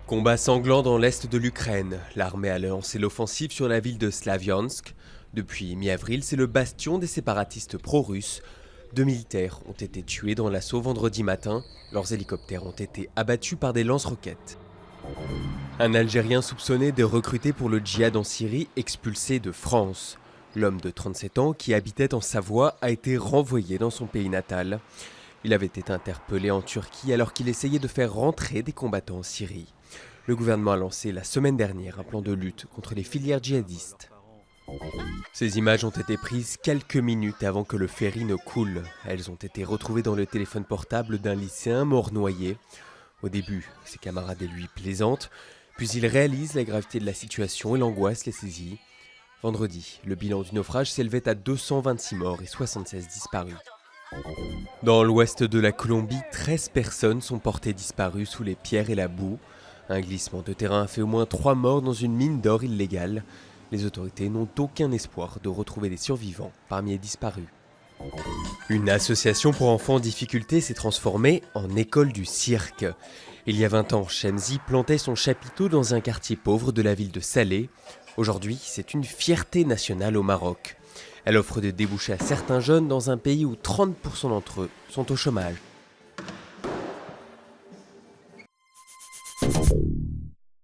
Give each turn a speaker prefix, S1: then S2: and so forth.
S1: Combat sanglant dans l'est de l'Ukraine. L'armée a lancé l'offensive sur la ville de Slaviansk. Depuis mi-avril, c'est le bastion des séparatistes pro-russes. 2 militaires ont été tués dans l'assaut vendredi matin. Leurs hélicoptères ont été abattus par des lance-roquettes. Un Algérien soupçonné de recruter pour le djihad en Syrie, expulsé de France. L'homme de 37 ans, qui habitait en Savoie, a été renvoyé dans son pays natal. Il avait été interpellé en Turquie alors qu'il essayait de faire rentrer des combattants en Syrie. Le gouvernement a lancé la semaine dernière un plan de lutte contre les filières djihadistes. Ces images ont été prises quelques minutes avant que le ferry ne coule. Elles ont été retrouvées dans le téléphone portable d'un lycéen mort noyé. Au début, ses camarades et lui plaisantent, puis ils réalisent la gravité de la situation et l'angoisse les saisit. Vendredi, le bilan du naufrage s'élevait à 226 morts et 76 disparus. Dans l'ouest de la Colombie, 13 personnes sont portées disparues sous les pierres et la boue. Un glissement de terrain a fait au moins 3 morts dans une mine d'or illégale. Les autorités n'ont aucun espoir de retrouver des survivants parmi les disparus. Une association pour enfants en difficulté s'est transformée en école du cirque. Il y a 20 ans, Shamsi plantait son chapiteau dans un quartier pauvre de la ville de Salé. Aujourd'hui, c'est une fierté nationale au Maroc. Elle offre des débouchés à certains jeunes dans un pays où 30% d'entre eux sont au chômage.